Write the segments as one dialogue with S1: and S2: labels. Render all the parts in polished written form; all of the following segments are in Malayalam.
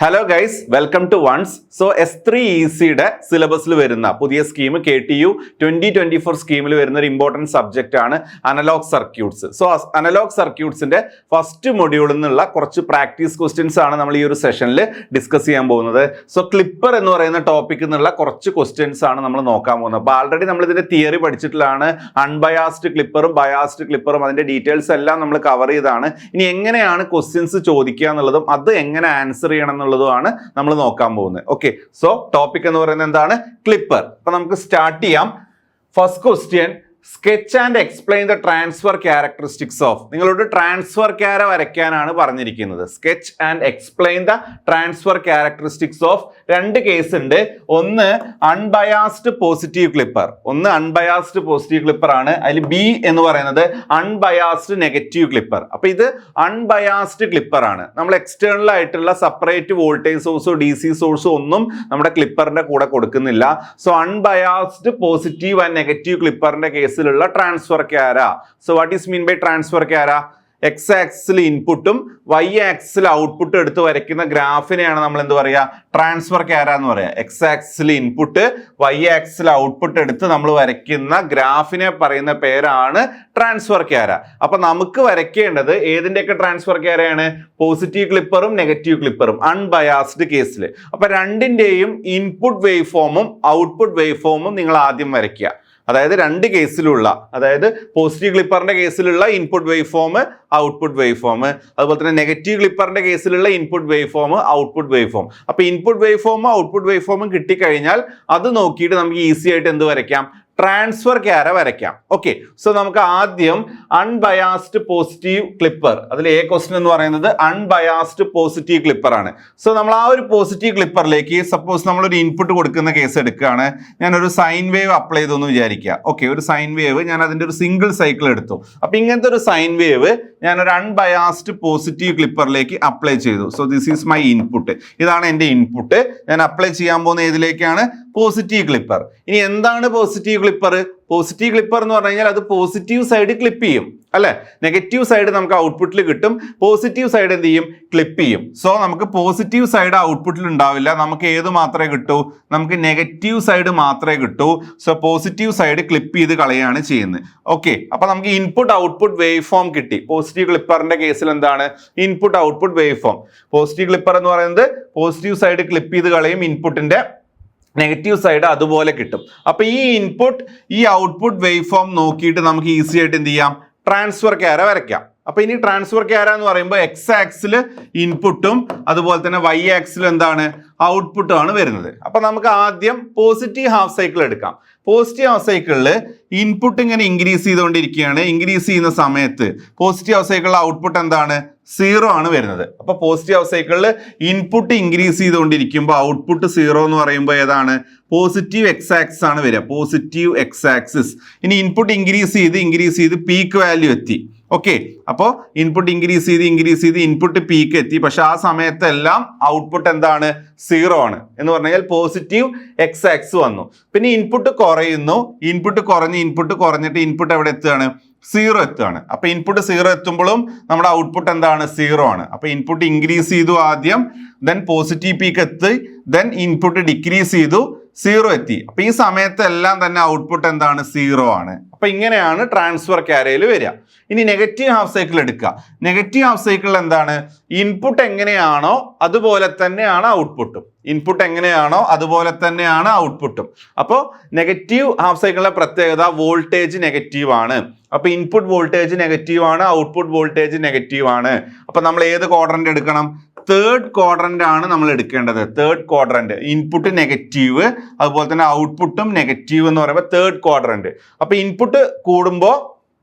S1: Hello guys, welcome to ones. So S3 ECയുടെ സിലബസിൽ വരുന്ന പുതിയ സ്കീം KTU 2024 സ്കീമിൽ വരുന്ന ഒരു ഇമ്പോർട്ടൻറ്റ് സബ്ജക്റ്റ് ആണ് അനലോഗ് സർക്യൂട്ട്സ്. സോ അനലോഗ് സർക്യൂട്ട്സിന്റെ ഫസ്റ്റ് മൊഡ്യൂളിൽ നിന്നുള്ള കുറച്ച് പ്രാക്ടീസ് ക്വസ്റ്റ്യൻസ് ആണ് നമ്മൾ ഈ ഒരു സെഷനിൽ ഡിസ്കസ് ചെയ്യാൻ പോകുന്നത്. സോ ക്ലിപ്പർ എന്ന് പറയുന്ന ടോപ്പിക്കിൽ നിന്നുള്ള കുറച്ച് ക്വസ്റ്റ്യൻസ് ആണ് നമ്മൾ നോക്കാൻ പോകുന്നത്. അപ്പോൾ ആൾറെഡി നമ്മൾ ഇതിന്റെ തിയറി പഠിച്ചിട്ടുള്ളതാണ്. അൺബയാസ്ഡ് ക്ലിപ്പറും ബയാസ്ഡ് ക്ലിപ്പറും അതിന്റെ ഡീറ്റെയിൽസ് എല്ലാം നമ്മൾ കവർ ചെയ്താണ്. ഇനി എങ്ങനെയാണ് ക്വസ്റ്റ്യൻസ് ചോദിക്കുക എന്നുള്ളതും അത് എങ്ങനെ ആൻസർ ചെയ്യണം ാണ് നമ്മൾ നോക്കാൻ പോകുന്നത്. ഓക്കെ, സോ ടോപ്പിക് എന്ന് പറയുന്നത് എന്താണ്? ക്ലിപ്പർ. അപ്പൊ നമുക്ക് സ്റ്റാർട്ട് ചെയ്യാം. First question, sketch and explain the transfer characteristics of. നിങ്ങളോട് ട്രാൻസ്ഫർ ക്യാര വരയ്ക്കാനാണ് പറഞ്ഞിരിക്കുന്നത്. Sketch and explain the transfer characteristics of. രണ്ട് കേസ് ഉണ്ട്. ഒന്ന് അൺബയാസ്ഡ് പോസിറ്റീവ് ക്ലിപ്പർ, ഒന്ന് അൺബയാസ്ഡ് പോസിറ്റീവ് ക്ലിപ്പർ ആണ്. അതിൽ ബി എന്ന് പറയുന്നത് അൺബയാസ്ഡ് നെഗറ്റീവ് ക്ലിപ്പർ. അപ്പൊ ഇത് അൺബയാസ്ഡ് ക്ലിപ്പർ ആണ്. നമ്മൾ എക്സ്റ്റേണൽ ആയിട്ടുള്ള സെപ്പറേറ്റ് വോൾട്ടേജ് സോഴ്സോ DC സോഴ്സോ ഒന്നും നമ്മുടെ ക്ലിപ്പറിന്റെ കൂടെ കൊടുക്കുന്നില്ല. So unbiased positive and negative ക്ലിപ്പറിന്റെ കേസിലുള്ള ട്രാൻസ്ഫർ ക്യാര. So what is mean by transfer ക്യാര? X ആക്സിൽ ഇൻപുട്ടും Y ആക്സിൽ ഔട്ട്പുട്ടും എടുത്ത് വരയ്ക്കുന്ന ഗ്രാഫിനെയാണ് നമ്മൾ എന്ത് പറയുക? ട്രാൻസ്ഫർ ക്യാര എന്ന് പറയാം. X ആക്സിൽ ഇൻപുട്ട് Y ആക്സിൽ ഔട്ട്പുട്ട് എടുത്ത് നമ്മൾ വരയ്ക്കുന്ന ഗ്രാഫിനെ പറയുന്ന പേരാണ് ട്രാൻസ്ഫർ ക്യാര. അപ്പൊ നമുക്ക് വരയ്ക്കേണ്ടത് ഏതിന്റെയൊക്കെ ട്രാൻസ്ഫർ ക്യാരയാണ്? പോസിറ്റീവ് ക്ലിപ്പറും നെഗറ്റീവ് ക്ലിപ്പറും അൺബയാസ്ഡ് കേസിൽ. അപ്പൊ രണ്ടിന്റെയും ഇൻപുട്ട് വേവ് ഫോമും ഔട്ട്പുട്ട് വേവ് ഫോമും നിങ്ങൾ ആദ്യം വരയ്ക്കുക. അതായത് രണ്ട് കേസിലുള്ള, അതായത് പോസിറ്റീവ് ക്ലിപ്പറിന്റെ കേസിലുള്ള input wave form, output wave form, അതുപോലെ തന്നെ നെഗറ്റീവ് ക്ലിപ്പറിന്റെ കേസിലുള്ള input wave form, output wave form. അപ്പൊ ഇൻപുട്ട് വേവ് ഫോമും ഔട്ട്പുട്ട് വേവ് ഫോമും കിട്ടിക്കഴിഞ്ഞാൽ അത് നോക്കിയിട്ട് നമുക്ക് ഈസി ആയിട്ട് എന്ത് വരയ്ക്കാം? ട്രാൻസ്ഫർ ക്യാര വരയ്ക്കാം. ഓക്കെ, സോ നമുക്ക് ആദ്യം അൺബയാസ്ഡ് പോസിറ്റീവ് ക്ലിപ്പർ, അതിൽ എ ക്വസ്റ്റ്യൻ എന്ന് പറയുന്നത് അൺബയാസ്ഡ് പോസിറ്റീവ് ക്ലിപ്പർ ആണ്. സോ നമ്മൾ ആ ഒരു പോസിറ്റീവ് ക്ലിപ്പറിലേക്ക് സപ്പോസ് നമ്മളൊരു ഇൻപുട്ട് കൊടുക്കുന്ന കേസ് എടുക്കുകയാണ്. ഞാനൊരു സൈൻ വേവ് അപ്ലൈ ചെയ്തു എന്ന് വിചാരിക്കുക. ഓക്കെ, ഒരു സൈൻ വേവ് ഞാൻ അതിന്റെ ഒരു സിംഗിൾ സൈക്കിൾ എടുത്തു. അപ്പൊ ഇങ്ങനത്തെ ഒരു സൈൻ വേവ് ഞാനൊരു അൺബയാസ്ഡ് പോസിറ്റീവ് ക്ലിപ്പറിലേക്ക് അപ്ലൈ ചെയ്തു. So this is my input. ഇതാണ് എൻ്റെ ഇൻപുട്ട്. ഞാൻ അപ്ലൈ ചെയ്യാൻ പോകുന്ന ഏതിലേക്കാണ്? Positive clipper. ഇനി എന്താണ് പോസിറ്റീവ് ക്ലിപ്പർ? പോസിറ്റീവ് ക്ലിപ്പർ എന്ന് പറഞ്ഞു കഴിഞ്ഞാൽ അത് പോസിറ്റീവ് സൈഡ് ക്ലിപ്പ് ചെയ്യും, അല്ലെ? നെഗറ്റീവ് സൈഡ് നമുക്ക് ഔട്ട്പുട്ടിൽ കിട്ടും, പോസിറ്റീവ് സൈഡ് എന്ത് ചെയ്യും? ക്ലിപ്പ് ചെയ്യും. സോ നമുക്ക് പോസിറ്റീവ് സൈഡ് ഔട്ട്പുട്ടിൽ ഉണ്ടാവില്ല. നമുക്ക് ഏത് മാത്രമേ കിട്ടൂ? നമുക്ക് നെഗറ്റീവ് സൈഡ് മാത്രമേ കിട്ടൂ. സോ പോസിറ്റീവ് സൈഡ് ക്ലിപ്പ് ചെയ്ത് കളയാണ് ചെയ്യുന്നത്. ഓക്കെ, അപ്പൊ നമുക്ക് ഇൻപുട്ട് ഔട്ട്പുട്ട് വേവ് ഫോം കിട്ടി. പോസിറ്റീവ് ക്ലിപ്പറിന്റെ കേസിൽ എന്താണ്? Input output wave form. Positive clipper എന്ന് പറയുന്നത് പോസിറ്റീവ് സൈഡ് ക്ലിപ്പ് ചെയ്ത് കളയും, ഇൻപുട്ടിന്റെ നെഗറ്റീവ് സൈഡ് അതുപോലെ കിട്ടും. അപ്പൊ ഈ ഇൻപുട്ട് ഈ ഔട്ട്പുട്ട് വേവ് ഫോം നോക്കിയിട്ട് നമുക്ക് ഈസി ആയിട്ട് എന്ത് ചെയ്യാം? ട്രാൻസ്ഫർ ക്യാര വരയ്ക്കാം. അപ്പൊ ഇനി ട്രാൻസ്ഫർ ക്യാര എന്ന് പറയുമ്പോൾ X ആക്സിൽ ഇൻപുട്ടും അതുപോലെ തന്നെ Y ആക്സിൽ എന്താണ്? ഔട്ട്പുട്ടും ആണ് വരുന്നത്. അപ്പൊ നമുക്ക് ആദ്യം പോസിറ്റീവ് ഹാഫ് സൈക്കിൾ എടുക്കാം. പോസിറ്റീവ് ഹാഫ് സൈക്കിളിൽ ഇൻപുട്ട് ഇങ്ങനെ ഇൻക്രീസ് ചെയ്തുകൊണ്ടിരിക്കുകയാണ്. ഇൻക്രീസ് ചെയ്യുന്ന സമയത്ത് പോസിറ്റീവ് ഹാഫ് സൈക്കിളിൽ ഔട്ട്പുട്ട് എന്താണ്? 0 ആണ് വരുന്നത്. അപ്പൊ പോസിറ്റീവ് ഹാഫ് സൈക്കിളിൽ ഇൻപുട്ട് ഇൻക്രീസ് ചെയ്തുകൊണ്ടിരിക്കുമ്പോൾ ഔട്ട്പുട്ട് 0 എന്ന് പറയുമ്പോൾ ഏതാണ്? പോസിറ്റീവ് X ആക്സിസ് ആണ് വരിക. Positive X axis. ഇനി ഇൻപുട്ട് ഇൻക്രീസ് ചെയ്ത് പീക്ക് വാല്യൂ എത്തി. ഓക്കെ, അപ്പോൾ ഇൻപുട്ട് ഇൻക്രീസ് ചെയ്ത് ഇൻപുട്ട് പീക്ക് എത്തി. പക്ഷെ ആ സമയത്തെല്ലാം ഔട്ട്പുട്ട് എന്താണ്? 0 ആണ്. എന്ന് പറഞ്ഞാൽ പോസിറ്റീവ് X ആക്സിസ് വന്നു. പിന്നെ ഇൻപുട്ട് കുറയുന്നു, ഇൻപുട്ട് കുറഞ്ഞിട്ട് ഇൻപുട്ട് എവിടെ എത്തുകയാണ്? 0 എത്തുകയാണ്. അപ്പൊ ഇൻപുട്ട് 0 എത്തുമ്പോഴും നമ്മുടെ ഔട്ട്പുട്ട് എന്താണ്? 0 ആണ്. അപ്പൊ ഇൻപുട്ട് ഇൻക്രീസ് ചെയ്തു ആദ്യം, ദെൻ പോസിറ്റീവ് പീക്ക് എത്തി, ദെൻ ഇൻപുട്ട് ഡിക്രീസ് ചെയ്തു, 0 എത്തി. അപ്പൊ ഈ സമയത്തെല്ലാം തന്നെ ഔട്ട്പുട്ട് എന്താണ്? 0 ആണ്. അപ്പൊ ഇങ്ങനെയാണ് ട്രാൻസ്ഫർ ക്യാരയിൽ വരിക. ഇനി നെഗറ്റീവ് ഹാഫ് സൈക്കിൾ എടുക്കുക. നെഗറ്റീവ് ഹാഫ് സൈക്കിൾ എന്താണ്? ഇൻപുട്ട് എങ്ങനെയാണോ അതുപോലെ തന്നെയാണ് ഔട്ട്പുട്ടും. ഇൻപുട്ട് എങ്ങനെയാണോ അതുപോലെ തന്നെയാണ് ഔട്ട്പുട്ടും. അപ്പോൾ നെഗറ്റീവ് ഹാഫ് സൈക്കിളിന്റെ പ്രത്യേകത വോൾട്ടേജ് നെഗറ്റീവ് ആണ്. അപ്പൊ ഇൻപുട്ട് വോൾട്ടേജ് നെഗറ്റീവ് ആണ്, ഔട്ട്പുട്ട് വോൾട്ടേജ് നെഗറ്റീവ് ആണ്. അപ്പൊ നമ്മൾ ഏത് ക്വാഡ്രന്റ് എടുക്കണം? തേർഡ് ക്വാഡ്രന്റ് ആണ് നമ്മൾ എടുക്കേണ്ടത്. Third quadrant. ഇൻപുട്ട് നെഗറ്റീവ് അതുപോലെ തന്നെ ഔട്ട്പുട്ടും നെഗറ്റീവ് എന്ന് പറയുമ്പോൾ തേർഡ് ക്വാഡ്രന്റ്. അപ്പൊ ഇൻപുട്ട് കൂടുമ്പോൾ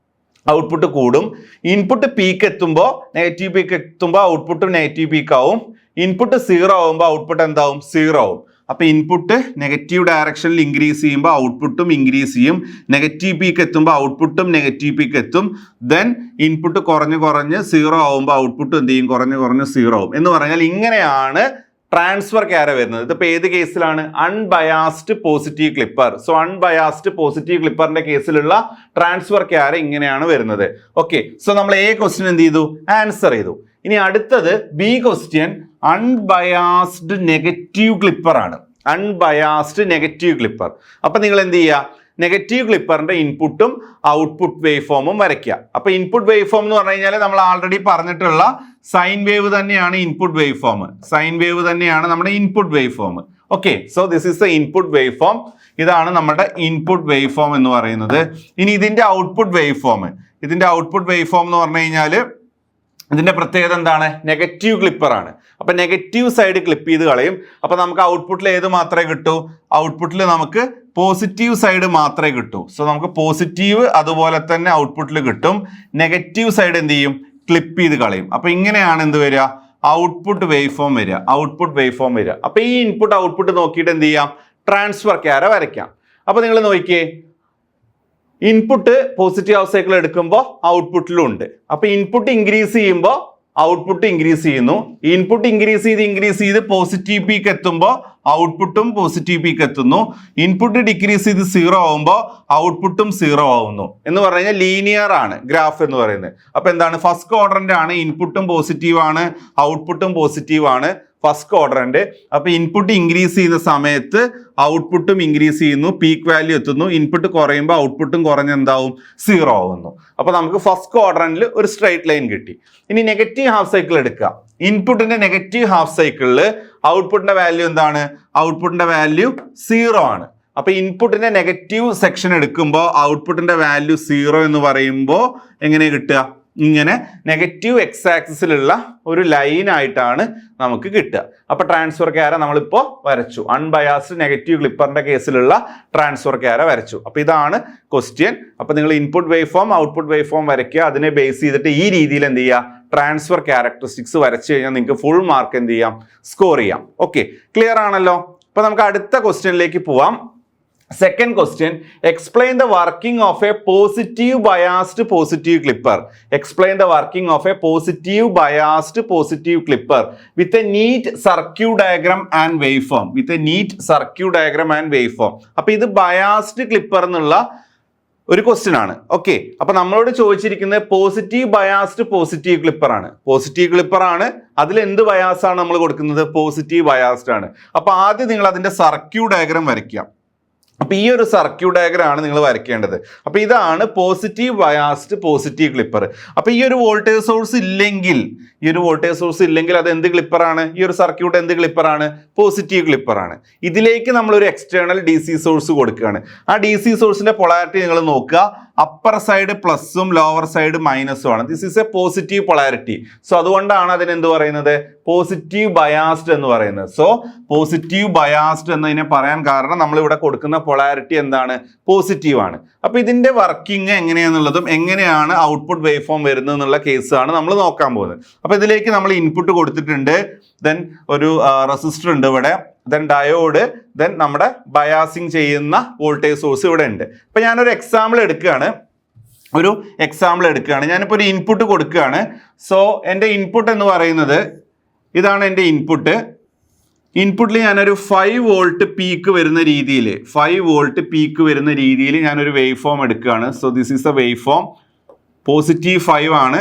S1: ഔട്ട്പുട്ട് കൂടും. ഇൻപുട്ട് പീക്ക് എത്തുമ്പോൾ നെഗറ്റീവ് പീക്ക് എത്തുമ്പോൾ ഔട്ട്പുട്ടും നെഗറ്റീവ് പീക്ക് ആവും. ഇൻപുട്ട് 0 ആവുമ്പോൾ ഔട്ട്പുട്ട് എന്താവും? 0 ആവും. അപ്പൊ ഇൻപുട്ട് നെഗറ്റീവ് ഡയറക്ഷനിൽ ഇൻക്രീസ് ചെയ്യുമ്പോൾ ഔട്ട്പുട്ടും ഇൻക്രീസ് ചെയ്യും. നെഗറ്റീവ് പീക്ക് എത്തുമ്പോൾ ഔട്ട്പുട്ടും നെഗറ്റീവ് പീക്ക് എത്തും. ദെൻ ഇൻപുട്ട് കുറഞ്ഞ് 0 ആവുമ്പോൾ ഔട്ട്പുട്ട് എന്ത് ചെയ്യും? കുറഞ്ഞ് 0 ആവും. എന്ന് പറഞ്ഞാൽ ഇങ്ങനെയാണ് ട്രാൻസ്ഫർ ക്യാര വരുന്നത്. ഇതിപ്പോൾ ഏത് കേസിലാണ്? Unbiased positive clipper. So unbiased positive ക്ലിപ്പറിന്റെ കേസിലുള്ള ട്രാൻസ്ഫർ ക്യാര ഇങ്ങനെയാണ് വരുന്നത്. ഓക്കെ, സോ നമ്മൾ എ ക്വസ്റ്റ്യൻ എന്ത് ചെയ്തു? ആൻസർ ചെയ്തു. ഇനി അടുത്തത് B question unbiased negative clipper ആണ്. Unbiased negative clipper. അപ്പൊ നിങ്ങൾ എന്ത് ചെയ്യുക? നെഗറ്റീവ് ക്ലിപ്പറിന്റെ ഇൻപുട്ടും ഔട്ട്പുട്ട് വേവ് ഫോമും വരയ്ക്കുക. അപ്പൊ ഇൻപുട്ട് വേവ് ഫോം എന്ന് പറഞ്ഞു കഴിഞ്ഞാൽ നമ്മൾ ആൾറെഡി പറഞ്ഞിട്ടുള്ള സൈൻ വേവ് തന്നെയാണ് input wave form. Sine wave തന്നെയാണ് നമ്മുടെ input wave form. Okay, so this is the input wave form. ഇതാണ് നമ്മുടെ ഇൻപുട്ട് വേവ് ഫോം എന്ന് പറയുന്നത്. ഇനി ഇതിന്റെ ഔട്ട്പുട്ട് വേവ് ഫോം. ഇതിന്റെ ഔട്ട്പുട്ട് വേവ് ഫോം എന്ന് പറഞ്ഞു കഴിഞ്ഞാൽ ഇതിന്റെ പ്രത്യേകത എന്താണ്? നെഗറ്റീവ് ക്ലിപ്പർ ആണ്. അപ്പൊ നെഗറ്റീവ് സൈഡ് ക്ലിപ്പ് ചെയ്ത് കളയും. അപ്പൊ നമുക്ക് ഔട്ട്പുട്ടിൽ ഏത് മാത്രമേ കിട്ടൂ? ഔട്ട്പുട്ടിൽ നമുക്ക് പോസിറ്റീവ് സൈഡ് മാത്രമേ കിട്ടൂ. സോ നമുക്ക് പോസിറ്റീവ് അതുപോലെ തന്നെ ഔട്ട്പുട്ടിൽ കിട്ടും. നെഗറ്റീവ് സൈഡ് എന്ത് ചെയ്യും? ക്ലിപ്പ് ചെയ്ത് കളയും. അപ്പൊ ഇങ്ങനെയാണ് എന്ത് വരിക? ഔട്ട്പുട്ട് വേവ് ഫോം വരിക. ഔട്ട്പുട്ട് വേവ് ഫോം വരിക. അപ്പൊ ഈ ഇൻപുട്ട് ഔട്ട്പുട്ട് നോക്കിയിട്ട് എന്ത് ചെയ്യാം? ട്രാൻസ്ഫർ ക്യാര വരയ്ക്കാം. അപ്പൊ നിങ്ങൾ നോക്കിയേ, ഇൻപുട്ട് പോസിറ്റീവ് ഹാഫ് സൈക്കിൾ എടുക്കുമ്പോൾ ഔട്ട്പുട്ടിലും ഉണ്ട്. അപ്പൊ ഇൻപുട്ട് ഇൻക്രീസ് ചെയ്യുമ്പോൾ ഔട്ട്പുട്ട് ഇൻക്രീസ് ചെയ്യുന്നു. ഇൻപുട്ട് ഇൻക്രീസ് ചെയ്ത് പോസിറ്റീവ് പീക്ക് എത്തുമ്പോൾ ഔട്ട്പുട്ടും പോസിറ്റീവ് പീക്ക് എത്തുന്നു. ഇൻപുട്ട് ഡിക്രീസ് ചെയ്ത് 0 ആവുമ്പോൾ ഔട്ട്പുട്ടും 0 ആവുന്നു. എന്ന് പറഞ്ഞു കഴിഞ്ഞാൽ ലീനിയർ ആണ് ഗ്രാഫ് എന്ന് പറയുന്നത്. അപ്പൊ എന്താണ്? ഫസ്റ്റ് ക്വാഡ്രന്റ് ആണ്. ഇൻപുട്ടും പോസിറ്റീവ് ആണ്, ഔട്ട്പുട്ടും പോസിറ്റീവ് ആണ്. First quadrant. അപ്പൊ ഇൻപുട്ട് ഇൻക്രീസ് ചെയ്യുന്ന സമയത്ത് ഔട്ട്പുട്ടും ഇൻക്രീസ് ചെയ്യുന്നു, പീക്ക് വാല്യൂ എത്തുന്നു. ഇൻപുട്ട് കുറയുമ്പോൾ ഔട്ട്പുട്ടും കുറഞ്ഞ് എന്താവും? 0 ആവുന്നു. അപ്പൊ നമുക്ക് ഫസ്റ്റ് ക്വാഡ്രന്റിൽ ഒരു സ്ട്രൈറ്റ് ലൈൻ കിട്ടി. ഇനി നെഗറ്റീവ് ഹാഫ് സൈക്കിൾ എടുക്കുക. ഇൻപുട്ടിന്റെ നെഗറ്റീവ് ഹാഫ് സൈക്കിളിൽ ഔട്ട്പുട്ടിന്റെ വാല്യൂ എന്താണ്? ഔട്ട്പുട്ടിന്റെ വാല്യൂ 0 ആണ്. അപ്പൊ ഇൻപുട്ടിന്റെ നെഗറ്റീവ് സെക്ഷൻ എടുക്കുമ്പോൾ ഔട്ട്പുട്ടിന്റെ വാല്യൂ 0 എന്ന് പറയുമ്പോൾ എങ്ങനെ കിട്ടുക? ഇങ്ങനെ നെഗറ്റീവ് എക്സ് ആക്സിസിലുള്ള ഒരു ലൈൻ ആയിട്ടാണ് നമുക്ക് കിട്ടുക. അപ്പൊ ട്രാൻസ്ഫർ ക്യാര നമ്മളിപ്പോൾ വരച്ചു. അൺബയാസ്ഡ് നെഗറ്റീവ് ക്ലിപ്പറിന്റെ കേസിലുള്ള ട്രാൻസ്ഫർ ക്യാര വരച്ചു. അപ്പൊ ഇതാണ് ക്വസ്റ്റ്യൻ. അപ്പൊ നിങ്ങൾ input wave form, output wave form വരയ്ക്കുക. അതിനെ ബേസ് ചെയ്തിട്ട് ഈ രീതിയിൽ എന്ത് ചെയ്യുക? ട്രാൻസ്ഫർ ക്യാരക്ടറിസ്റ്റിക്സ് വരച്ചു കഴിഞ്ഞാൽ നിങ്ങൾക്ക് ഫുൾ മാർക്ക് എന്ത് ചെയ്യാം? സ്കോർ ചെയ്യാം. ഓക്കെ, ക്ലിയർ ആണല്ലോ? അപ്പൊ നമുക്ക് അടുത്ത ക്വസ്റ്റ്യനിലേക്ക് പോവാം. Second question, explain the working of a positive biased positive clipper. Explain the working of a positive biased positive clipper with a neat circuit diagram and waveform. With a neat circuit diagram and waveform. അപ്പോൾ ഇത് biased clipper എന്നുള്ള ഒരു ക്വസ്റ്റ്യൻ ആണ്. ഓക്കെ, അപ്പൊ നമ്മളോട് ചോദിച്ചിരിക്കുന്നത് പോസിറ്റീവ് ബയാസ്ഡ് പോസിറ്റീവ് ക്ലിപ്പർ ആണ്. പോസിറ്റീവ് ക്ലിപ്പർ ആണ്. അതിൽ എന്ത് ബയാസ് ആണ് നമ്മൾ കൊടുക്കുന്നത്? പോസിറ്റീവ് ബയാസ്ഡ് ആണ്. അപ്പൊ ആദ്യം നിങ്ങൾ അതിന്റെ സർക്യൂട്ട് ഡയഗ്രാം വരയ്ക്കുക. അപ്പൊ ഈ ഒരു സർക്യൂട്ട് ഡയഗ്രാം ആണ് നിങ്ങൾ വരയ്ക്കേണ്ടത്. അപ്പൊ ഇതാണ് പോസിറ്റീവ് ബയാസ്ഡ് പോസിറ്റീവ് ക്ലിപ്പർ. അപ്പൊ ഈ ഒരു വോൾട്ടേജ് സോഴ്സ് ഇല്ലെങ്കിൽ അത് എന്ത് ക്ലിപ്പറാണ്? ഈ ഒരു സർക്യൂട്ട് എന്ത് ക്ലിപ്പറാണ്? പോസിറ്റീവ് ക്ലിപ്പറാണ്. ഇതിലേക്ക് നമ്മൾ ഒരു എക്സ്റ്റേണൽ DC സോഴ്സ് കൊടുക്കുകയാണ്. ആ DC സോഴ്സിന്റെ പൊളാരിറ്റി നിങ്ങൾ നോക്കുക. അപ്പർ സൈഡ് പ്ലസും ലോവർ സൈഡ് മൈനസും ആണ്. This is A positive polarity. So അതുകൊണ്ടാണ് അതിന് എന്ത് പറയുന്നത്? പോസിറ്റീവ് ബയാസ്ഡ് എന്ന് പറയുന്നത്. സോ പോസിറ്റീവ് ബയാസ്ഡ് എന്നതിനെ പറയാൻ കാരണം നമ്മൾ ഇവിടെ കൊടുക്കുന്ന പൊളാരിറ്റി എന്താണ്? പോസിറ്റീവ് ആണ്. അപ്പൊ ഇതിന്റെ വർക്കിംഗ് എങ്ങനെയാണെന്നുള്ളതും എങ്ങനെയാണ് ഔട്ട്പുട്ട് വേവ് ഫോം വരുന്നത് എന്നുള്ള കേസാണ് നമ്മൾ നോക്കാൻ പോകുന്നത്. അപ്പൊ ഇതിലേക്ക് നമ്മൾ ഇൻപുട്ട് കൊടുത്തിട്ടുണ്ട്. ദെൻ ഒരു റെസിസ്റ്റർ ഉണ്ട് ഇവിടെ. ദെൻ ഡയോഡ്, ദെൻ നമ്മുടെ ബയാസിങ് ചെയ്യുന്ന വോൾട്ടേജ് സോഴ്സ് ഇവിടെ ഉണ്ട്. അപ്പൊ ഞാനൊരു എക്സാമ്പിൾ എടുക്കുകയാണ്. ഞാനിപ്പോൾ ഒരു ഇൻപുട്ട് കൊടുക്കുകയാണ്. സോ എൻ്റെ ഇൻപുട്ട് എന്ന് പറയുന്നത് ഇതാണ് എൻ്റെ ഇൻപുട്ട്. ഇൻപുട്ടിൽ ഞാനൊരു 5 വോൾട്ട് പീക്ക് വരുന്ന രീതിയിൽ ഞാനൊരു വേവ് ഫോം എടുക്കുകയാണ്. So this is A wave form. Positive 5 ആണ്.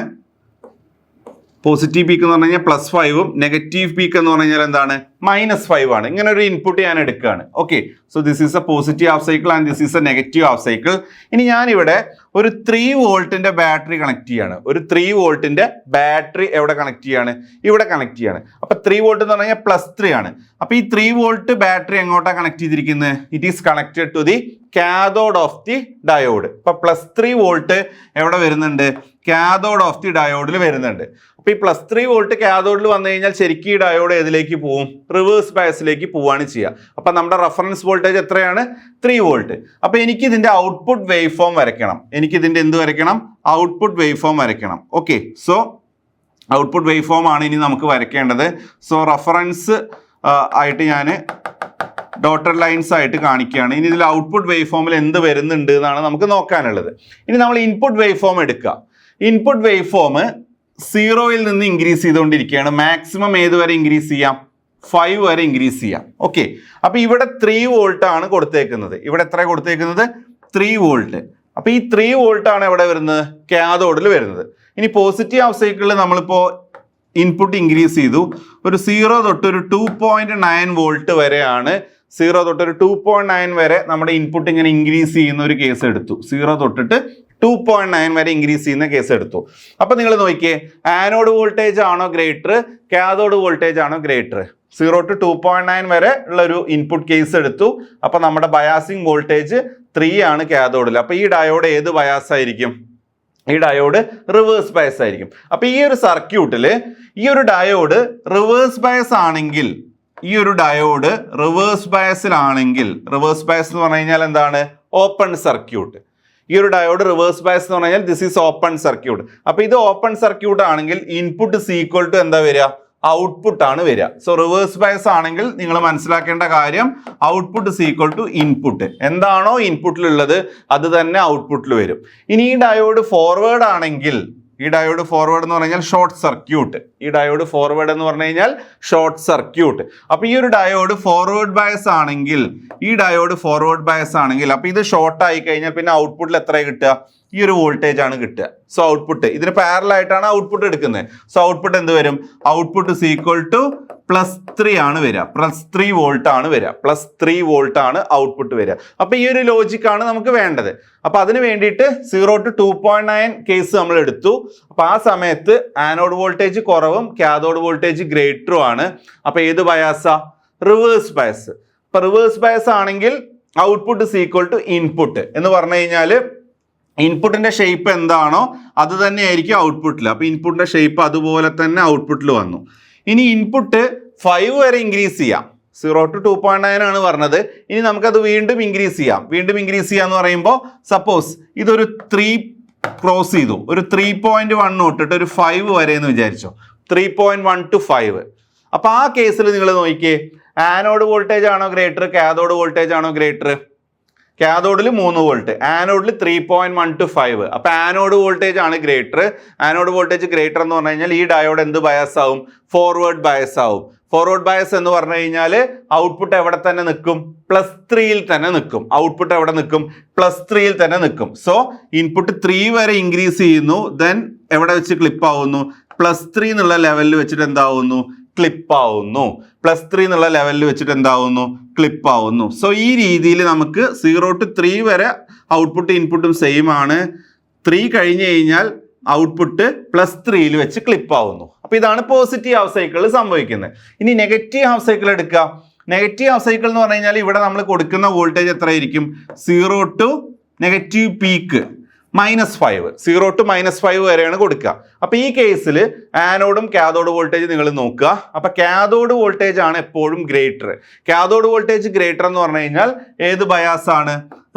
S1: പോസിറ്റീവ് പീക്ക് എന്ന് പറഞ്ഞു കഴിഞ്ഞാൽ +5ഉം നെഗറ്റീവ് പീക്ക് എന്ന് പറഞ്ഞു കഴിഞ്ഞാൽ എന്താണ്? -5 ആണ്. ഇങ്ങനെ ഒരു ഇൻപുട്ട് ഞാൻ എടുക്കുകയാണ്. Okay, so this is A positive half cycle and this is A negative half cycle. ഇനി ഞാനിവിടെ ഒരു 3 വോൾട്ടിന്റെ ബാറ്ററി കണക്ട് ചെയ്യാണ്. ഒരു 3 വോൾട്ടിന്റെ ബാറ്ററി എവിടെ കണക്ട് ചെയ്യാണ്? ഇവിടെ കണക്ട് ചെയ്യാണ്. അപ്പൊ 3 വോൾട്ട് എന്ന് പറഞ്ഞു കഴിഞ്ഞാൽ +3 ആണ്. അപ്പൊ ഈ 3 വോൾട്ട് ബാറ്ററി എങ്ങോട്ടാണ് കണക്ട് ചെയ്തിരിക്കുന്നത്? It is connected to the cathode of the diode. ഇപ്പൊ +3 വോൾട്ട് എവിടെ വരുന്നുണ്ട്? കാഥോഡ് ഓഫ് ദി ഡയോഡിൽ വരുന്നുണ്ട്. അപ്പൊ ഈ +3 വോൾട്ട് കാഥോഡിൽ വന്നു കഴിഞ്ഞാൽ ശരിക്കും ഈ ഡയോഡ് ഏതിലേക്ക് പോവും? റിവേഴ്സ് ബയസിലേക്ക് പോവാണ് ചെയ്യുക. അപ്പൊ നമ്മുടെ റെഫറൻസ് വോൾട്ടേജ് എത്രയാണ്? 3 വോൾട്ട്. അപ്പൊ എനിക്ക് ഇതിന്റെ ഔട്ട്പുട്ട് വേവ് ഫോം വരയ്ക്കണം. ഔട്ട്പുട്ട് വേവ് ഫോം വരയ്ക്കണം. Okay, so output wave form ആണ് ഇനി നമുക്ക് വരയ്ക്കേണ്ടത്. സോ റെഫറൻസ് ആയിട്ട് ഞാൻ ഡോട്ടഡ് ലൈൻസ് ആയിട്ട് കാണിക്കുകയാണ്. ഇനി ഇതിൽ ഔട്ട്പുട്ട് വേവ് ഫോമിൽ എന്ത് വരുന്നുണ്ട് എന്നാണ് നമുക്ക് നോക്കാനുള്ളത്. ഇനി നമ്മൾ ഇൻപുട്ട് വേവ് ഫോം എടുക്കുക. ഇൻപുട്ട് വേവ് ഫോം 0യിൽ നിന്ന് ഇൻക്രീസ് ചെയ്തുകൊണ്ടിരിക്കുകയാണ്. മാക്സിമം ഏതുവരെ ഇൻക്രീസ് ചെയ്യാം? 5 വരെ ഇൻക്രീസ് ചെയ്യാം. ഓക്കെ, അപ്പൊ ഇവിടെ 3 വോൾട്ട് ആണ് കൊടുത്തേക്കുന്നത്. ഇവിടെ എത്ര കൊടുത്തേക്കുന്നത്? 3 വോൾട്ട്. അപ്പൊ ഈ 3 വോൾട്ട് ആണ് എവിടെ വരുന്നത്? കാഥോഡിൽ വരുന്നത്. ഇനി പോസിറ്റീവ് ഹാഫ് സൈക്കിളിൽ നമ്മളിപ്പോ ഇൻപുട്ട് ഇൻക്രീസ് ചെയ്തു. ഒരു 0 തൊട്ട് ഒരു 2.9 വോൾട്ട് വരെയാണ്. 0 തൊട്ട് ഒരു 2.9 വരെ നമ്മുടെ ഇൻപുട്ട് ഇങ്ങനെ ഇൻക്രീസ് ചെയ്യുന്ന ഒരു കേസ് എടുത്തു. 0 തൊട്ടിട്ട് 2.9 വരെ ഇൻക്രീസ് ചെയ്യുന്ന കേസ് എടുത്തു. അപ്പൊ നിങ്ങൾ നോക്കിയേ, ആനോഡ് വോൾട്ടേജ് ആണോ ഗ്രേറ്റർ, കാഥോഡ് വോൾട്ടേജ് ആണോ ഗ്രേറ്റർ? 0 to 2.9 വരെ ഉള്ള ഒരു ഇൻപുട്ട് കേസ് എടുത്തു. അപ്പൊ നമ്മുടെ ബയാസിങ് വോൾട്ടേജ് 3 ആണ് കാഥോഡിൽ. അപ്പൊ ഈ ഡയോഡ് ഏത് ബയാസ് ആയിരിക്കും? ഈ ഡയോഡ് റിവേഴ്സ് ബയസ് ആയിരിക്കും. അപ്പൊ ഈ ഒരു സർക്യൂട്ടില് ഈ ഒരു ഡയോഡ് റിവേഴ്സ് ബയസ് ആണെങ്കിൽ, ഈ ഒരു ഡയോഡ് റിവേഴ്സ് ബയസിലാണെങ്കിൽ, റിവേഴ്സ് ബയസ് എന്ന് പറഞ്ഞു കഴിഞ്ഞാൽ എന്താണ്? Open circuit. ഈ ഒരു ഡയോഡ് റിവേഴ്സ് ബയസ് എന്ന് പറഞ്ഞു കഴിഞ്ഞാൽ ദിസ് ഈസ് ഓപ്പൺ സർക്യൂട്ട്. അപ്പൊ ഇത് ഓപ്പൺ സർക്യൂട്ട് ആണെങ്കിൽ ഇൻപുട്ട് ഈക്വൽ ടു എന്താ വരിക? ഔട്ട്പുട്ട് ആണ് വരിക. സോ റിവേഴ്സ് ബയസ് ആണെങ്കിൽ നിങ്ങൾ മനസ്സിലാക്കേണ്ട കാര്യം, ഔട്ട്പുട്ട് ഈക്വൽ ടു ഇൻപുട്ട്. എന്താണോ ഇൻപുട്ടിലുള്ളത് അത് തന്നെ ഔട്ട്പുട്ടിൽ വരും. ഇനി ഈ ഡയോഡ് ഫോർവേഡ് ആണെങ്കിൽ, ഈ ഡയോഡ് ഫോർവേഡ് എന്ന് പറഞ്ഞു കഴിഞ്ഞാൽ ഷോർട്ട് സർക്യൂട്ട്. ഈ ഡയോഡ് ഫോർവേഡ് എന്ന് പറഞ്ഞു കഴിഞ്ഞാൽ ഷോർട്ട് സർക്യൂട്ട്. അപ്പൊ ഈ ഒരു ഡയോഡ് ഫോർവേഡ് ബയസ് ആണെങ്കിൽ, ഈ ഡയോഡ് ഫോർവേഡ് ബയസ് ആണെങ്കിൽ, അപ്പൊ ഇത് ഷോർട്ട് ആയി കഴിഞ്ഞാൽ പിന്നെ ഔട്ട്പുട്ടിൽ എത്ര കിട്ടുക? ഈ ഒരു വോൾട്ടേജ് ആണ് കിട്ടുക. സോ ഔട്ട്പുട്ട് ഇതിന് പാരലൽ ആയിട്ടാണ് ഔട്ട്പുട്ട് എടുക്കുന്നത്. സോ ഔട്ട്പുട്ട് എന്ത് വരും? ഔട്ട്പുട്ട് ഈക്വൽ ടു +3 ആണ് വരിക. +3 വോൾട്ട് ആണ് വരിക. +3 വോൾട്ട് ആണ് ഔട്ട്പുട്ട് വരിക. അപ്പൊ ഈ ഒരു ലോജിക് ആണ് നമുക്ക് വേണ്ടത്. അപ്പൊ അതിന് വേണ്ടിയിട്ട് 0 to 2.9 കേസ് നമ്മൾ എടുത്തു. അപ്പൊ ആ സമയത്ത് ആനോഡ് വോൾട്ടേജ് കുറവും കാഥോഡ് വോൾട്ടേജ് ഗ്രേറ്ററും ആണ്. അപ്പൊ ഏത് ബയാസാ? Reverse bias. അപ്പൊ റിവേഴ്സ് ബയസ് ആണെങ്കിൽ ഔട്ട്പുട്ട് ഈക്വൽ ടു ഇൻപുട്ട് എന്ന് പറഞ്ഞു കഴിഞ്ഞാൽ ഇൻപുട്ടിന്റെ ഷേപ്പ് എന്താണോ അത് തന്നെ ആയിരിക്കും ഔട്ട്പുട്ടിൽ. അപ്പൊ ഇൻപുട്ടിന്റെ ഷേപ്പ് അതുപോലെ തന്നെ ഔട്ട്പുട്ടിൽ വന്നു. ഇനി ഇൻപുട്ട് 5 വരെ ഇൻക്രീസ് ചെയ്യാം. 0 to 2.9 ആണ് പറഞ്ഞത്. ഇനി നമുക്കത് വീണ്ടും ഇൻക്രീസ് ചെയ്യാം. വീണ്ടും ഇൻക്രീസ് ചെയ്യാന്ന് പറയുമ്പോൾ സപ്പോസ് ഇതൊരു 3 ക്രോസ് ചെയ്തു, ഒരു 3.1 തൊട്ടിട്ട് ഒരു 5 വരെ എന്ന് വിചാരിച്ചോ. 3.1 to 5. അപ്പൊ ആ കേസിൽ നിങ്ങൾ നോക്കിയേ, ആനോഡ് വോൾട്ടേജ് ആണോ ഗ്രേറ്റർ, കാഥോഡ് വോൾട്ടേജ് ആണോ ഗ്രേറ്റർ? കാഥോഡിൽ 3 വോൾട്ട്, ആനോഡിൽ 3.1 to 5. അപ്പൊ ആനോഡ് വോൾട്ടേജ് ആണ് ഗ്രേറ്റർ. ആനോഡ് വോൾട്ടേജ് ഗ്രേറ്റർ എന്ന് പറഞ്ഞു കഴിഞ്ഞാൽ ഈ ഡയോഡ് എന്ത് ബയസ് ആവും? ഫോർവേഡ് ബയസ് ആവും. ഫോർവേഡ് ബയസ് എന്ന് പറഞ്ഞു കഴിഞ്ഞാൽ ഔട്ട്പുട്ട് എവിടെ തന്നെ നിൽക്കും? +3യിൽ തന്നെ നിൽക്കും. ഔട്ട്പുട്ട് എവിടെ നിൽക്കും? +3യിൽ തന്നെ നിൽക്കും. സോ ഇൻപുട്ട് 3 വരെ ഇൻക്രീസ് ചെയ്യുന്നു, ദെൻ എവിടെ വെച്ച് ക്ലിപ്പ് ആവുന്നു? +3 എന്നുള്ള ലെവലിൽ വെച്ചിട്ട് എന്താവുന്നു? ക്ലിപ്പ് ആവുന്നു. +3 എന്നുള്ള ലെവലിൽ വെച്ചിട്ട് എന്താവുന്നു? ക്ലിപ്പ് ആവുന്നു. സോ ഈ രീതിയിൽ നമുക്ക് 0 to 3 വരെ ഔട്ട്പുട്ട് ഇൻപുട്ടും സെയിം ആണ്. 3 കഴിഞ്ഞ് കഴിഞ്ഞാൽ ഔട്ട്പുട്ട് +3യിൽ വെച്ച് ക്ലിപ്പ് ആവുന്നു. അപ്പൊ ഇതാണ് പോസിറ്റീവ് ഹാഫ് സൈക്കിളിൽ സംഭവിക്കുന്നത്. ഇനി നെഗറ്റീവ് ഹാഫ് സൈക്കിൾ എടുക്കുക. നെഗറ്റീവ് ഹാഫ് സൈക്കിൾ എന്ന് പറഞ്ഞു കഴിഞ്ഞാൽ ഇവിടെ നമ്മൾ കൊടുക്കുന്ന വോൾട്ടേജ് എത്രയായിരിക്കും? 0 to നെഗറ്റീവ് പീക്ക് -5. 0 to -5 വരെയാണ് കൊടുക്കുക. അപ്പൊ ഈ കേസിൽ ആനോഡും കാഥോഡ് വോൾട്ടേജ് നിങ്ങൾ നോക്കുക. അപ്പൊ കാഥോഡ് വോൾട്ടേജ് ആണ് എപ്പോഴും ഗ്രേറ്റർ. കാഥോഡ് വോൾട്ടേജ് ഗ്രേറ്റർ എന്ന് പറഞ്ഞു കഴിഞ്ഞാൽ ഏത് ബയാസ് ആണ്?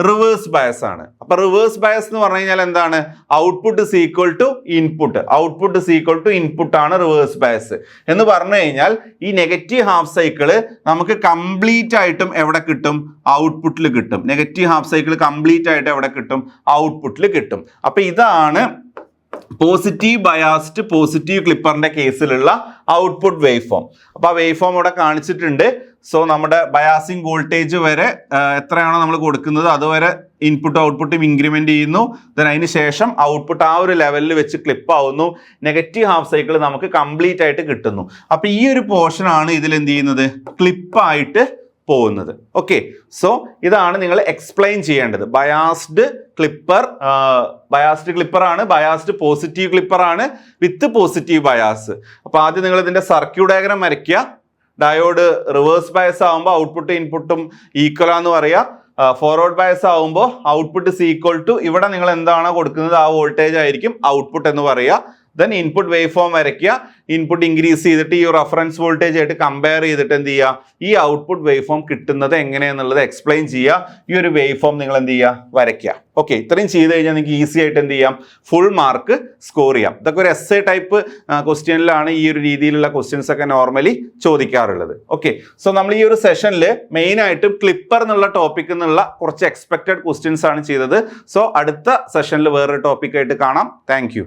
S1: റിവേഴ്സ് ബയസ് ആണ്. അപ്പൊ റിവേഴ്സ് ബയസ് എന്ന് പറഞ്ഞു കഴിഞ്ഞാൽ എന്താണ്? Output equal to input. Output equal to input ആണ് റിവേഴ്സ് ബയസ് എന്ന് പറഞ്ഞു കഴിഞ്ഞാൽ ഈ നെഗറ്റീവ് ഹാഫ് സൈക്കിള് നമുക്ക് കംപ്ലീറ്റ് ആയിട്ടും എവിടെ കിട്ടും? ഔട്ട്പുട്ടിൽ കിട്ടും. നെഗറ്റീവ് ഹാഫ് സൈക്കിൾ കംപ്ലീറ്റ് ആയിട്ട് എവിടെ കിട്ടും? ഔട്ട്പുട്ടിൽ കിട്ടും. അപ്പൊ ഇതാണ് പോസിറ്റീവ് ബയാസ്ഡ് പോസിറ്റീവ് ക്ലിപ്പറിന്റെ കേസിലുള്ള ഔട്ട്പുട്ട് വേവ് ഫോം. അപ്പൊ ആ വേവ് ഫോം ഇവിടെ കാണിച്ചിട്ടുണ്ട്. സോ നമ്മുടെ ബയാസിങ് വോൾട്ടേജ് വരെ എത്രയാണോ നമ്മൾ കൊടുക്കുന്നത് അതുവരെ ഇൻപുട്ട് ഔട്ട്പുട്ടും ഇൻക്രിമെന്റ് ചെയ്യുന്നു. ദെൻ അതിന് ശേഷം ഔട്ട്പുട്ട് ആ ഒരു ലെവലിൽ വെച്ച് ക്ലിപ്പ് ആവുന്നു. നെഗറ്റീവ് ഹാഫ് സൈക്കിൾ നമുക്ക് കംപ്ലീറ്റ് ആയിട്ട് കിട്ടുന്നു. അപ്പൊ ഈ ഒരു പോർഷൻ ആണ് ഇതിൽ എന്ത് ചെയ്യുന്നത്? ക്ലിപ്പായിട്ട് പോകുന്നത്. ഓക്കെ, സോ ഇതാണ് നിങ്ങൾ എക്സ്പ്ലെയിൻ ചെയ്യേണ്ടത്. ബയാസ്ഡ് ക്ലിപ്പർ ആണ്, ബയാസ്ഡ് പോസിറ്റീവ് ക്ലിപ്പർ ആണ് വിത്ത് പോസിറ്റീവ് ബയാസ്. അപ്പൊ ആദ്യം നിങ്ങൾ ഇതിന്റെ സർക്യൂട്ട് ഡയഗ്രം വരയ്ക്കുക. ഡയോഡ് റിവേഴ്സ് ബയസ് ആകുമ്പോൾ ഔട്ട്പുട്ട് ഇൻപുട്ടും ഈക്വൽ ആണെന്ന് പറയാ. ഫോർവേഡ് ബയസ് ആകുമ്പോൾ ഔട്ട്പുട്ട് ഈക്വൽ ടു ഇവിടെ നിങ്ങൾ എന്താണോ കൊടുക്കുന്നത് ആ വോൾട്ടേജ് ആയിരിക്കും ഔട്ട്പുട്ട് എന്ന് പറയുക. ദെൻ ഇൻപുട്ട് വേവ് ഫോം വരയ്ക്കുക. ഇൻപുട്ട് ഇൻക്രീസ് ചെയ്തിട്ട് ഈ റെഫറൻസ് വോൾട്ടേജ് ആയിട്ട് കമ്പയർ ചെയ്തിട്ട് എന്ത് ചെയ്യുക? ഈ ഔട്ട്പുട്ട് വേവ് ഫോം കിട്ടുന്നത് എങ്ങനെയാണെന്നുള്ളത് എക്സ്പ്ലെയിൻ ചെയ്യുക. ഈ ഒരു വേവ് ഫോം നിങ്ങൾ എന്ത് ചെയ്യുക? വരയ്ക്കുക. ഓക്കെ, ഇത്രയും ചെയ്ത് കഴിഞ്ഞാൽ നിങ്ങൾക്ക് ഈസി ആയിട്ട് എന്ത് ചെയ്യാം? ഫുൾ മാർക്ക് സ്കോർ ചെയ്യാം. ഇതൊക്കെ ഒരു എസ്സേ ടൈപ്പ് ക്വസ്റ്റ്യനിലാണ് ഈ ഒരു രീതിയിലുള്ള ക്വസ്റ്റ്യൻസ് ഒക്കെ നോർമലി ചോദിക്കാറുള്ളത്. ഓക്കെ, സോ നമ്മൾ ഈ ഒരു സെഷനിൽ മെയിൻ ആയിട്ടും ക്ലിപ്പർ എന്നുള്ള ടോപ്പിക് എന്നുള്ള കുറച്ച് എക്സ്പെക്റ്റഡ് ക്വസ്റ്റ്യൻസ് ആണ് ചെയ്തത്. സോ അടുത്ത സെഷനിൽ വേറൊരു ടോപ്പിക് ആയിട്ട് കാണാം. Thank you.